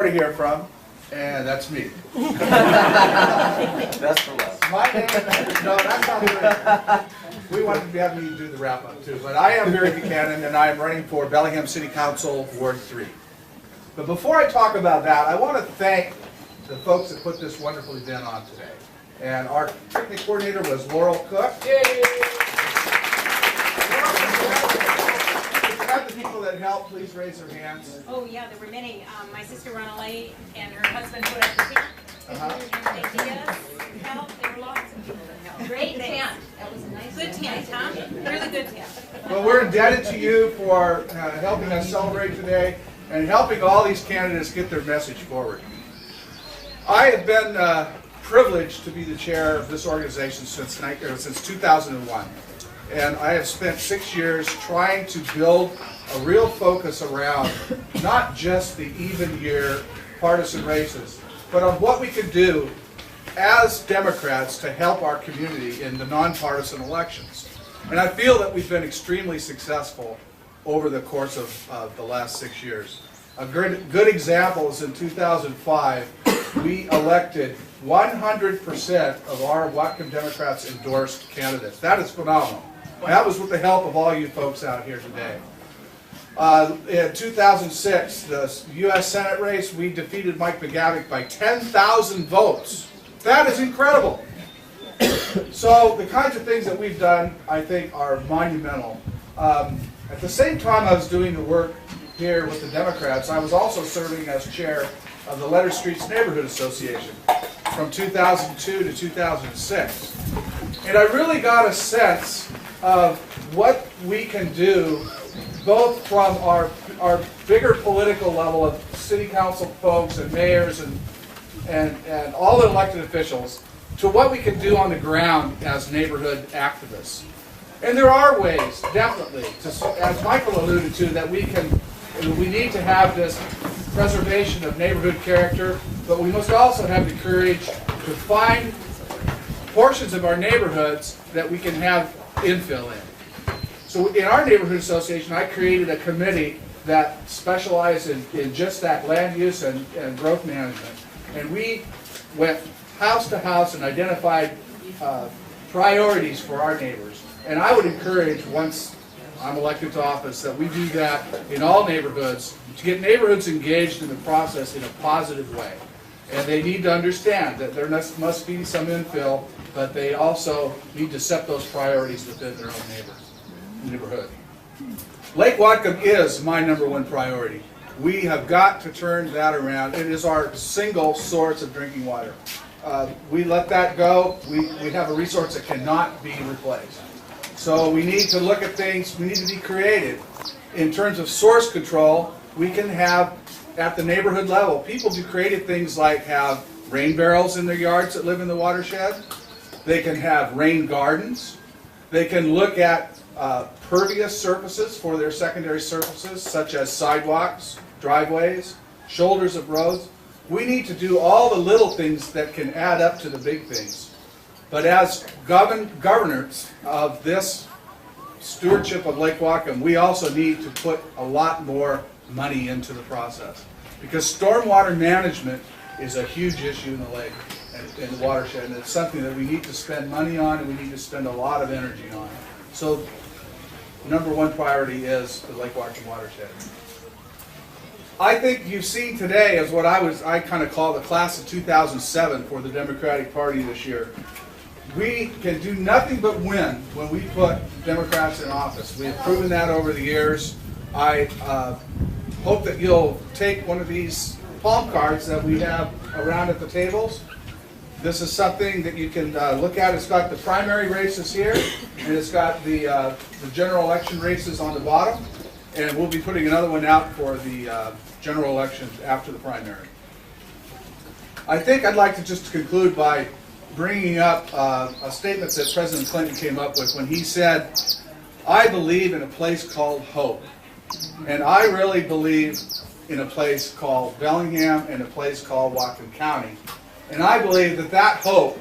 To hear from, and that's me. That's for less. My name, no, that's not the we wanted to have me do the wrap up too, but I am Barry Buchanan and I am running for Bellingham City Council Ward 3. But before I talk about that, I want to thank the folks that put this wonderful event on today. And our picnic coordinator was Laurel Cook. Yay! The people that helped, please raise their hands. Oh yeah, there were many. My sister Ronalei and her husband put up the tent. Ideas, help. There were lots of people that helped. Great tent. That was a nice, good tent, huh? Really good tent. Well, we're indebted to you for helping us celebrate today and helping all these candidates get their message forward. I have been privileged to be the chair of this organization since 2001. And I have spent 6 years trying to build a real focus around not just the even year partisan races, but on what we can do as Democrats to help our community in the nonpartisan elections. And I feel that we've been extremely successful over the course of the last 6 years. A good example is in 2005, we elected 100% of our Whatcom Democrats endorsed candidates. That is phenomenal. That was with the help of all you folks out here today. In 2006, the U.S. Senate race, we defeated Mike McGavick by 10,000 votes. That is incredible. So the kinds of things that we've done, I think, are monumental. At the same time I was doing the work here with the Democrats, I was also serving as chair of the Letter Streets Neighborhood Association from 2002 to 2006. And I really got a sense of what we can do both from our bigger political level of city council folks and mayors and all the elected officials to what we can do on the ground as neighborhood activists. And there are ways, definitely, as Michael alluded to, that we need to have this preservation of neighborhood character, but we must also have the courage to find portions of our neighborhoods that we can have infill in. So in our neighborhood association, I created a committee that specialized in just that, land use and growth management. And we went house to house and identified priorities for our neighbors. And I would encourage, once I'm elected to office, that we do that in all neighborhoods to get neighborhoods engaged in the process in a positive way. And they need to understand that there must be some infill, but they also need to set those priorities within their own neighborhood. Lake Whatcom is my #1 priority. We have got to turn that around. It is our single source of drinking water. We let that go, we have a resource that cannot be replaced. So we need to look at things, we need to be creative. In terms of source control, we can have, at the neighborhood level, people do creative things like have rain barrels in their yards that live in the watershed. They can have rain gardens. They can look at pervious surfaces for their secondary surfaces, such as sidewalks, driveways, shoulders of roads. We need to do all the little things that can add up to the big things. But as governors of this stewardship of Lake Whatcom, we also need to put a lot more money into the process. Because stormwater management is a huge issue in the lake and in the watershed, and it's something that we need to spend money on and we need to spend a lot of energy on. So #1 priority is the Lake Whatcom watershed. I think you've seen today is what I kind of call the class of 2007 for the Democratic Party this year. We can do nothing but win when we put Democrats in office. We have proven that over the years. I hope that you'll take one of these palm cards that we have around at the tables. This is something that you can look at. It's got the primary races here, and it's got the general election races on the bottom. And we'll be putting another one out for the general elections after the primary. I think I'd like to just conclude by bringing up a statement that President Clinton came up with when he said, "I believe in a place called hope." And I really believe in a place called Bellingham and a place called Whatcom County. And I believe that that hope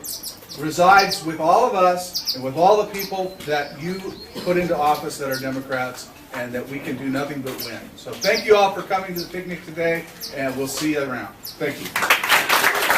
resides with all of us and with all the people that you put into office that are Democrats and that we can do nothing but win. So thank you all for coming to the picnic today, and we'll see you around. Thank you.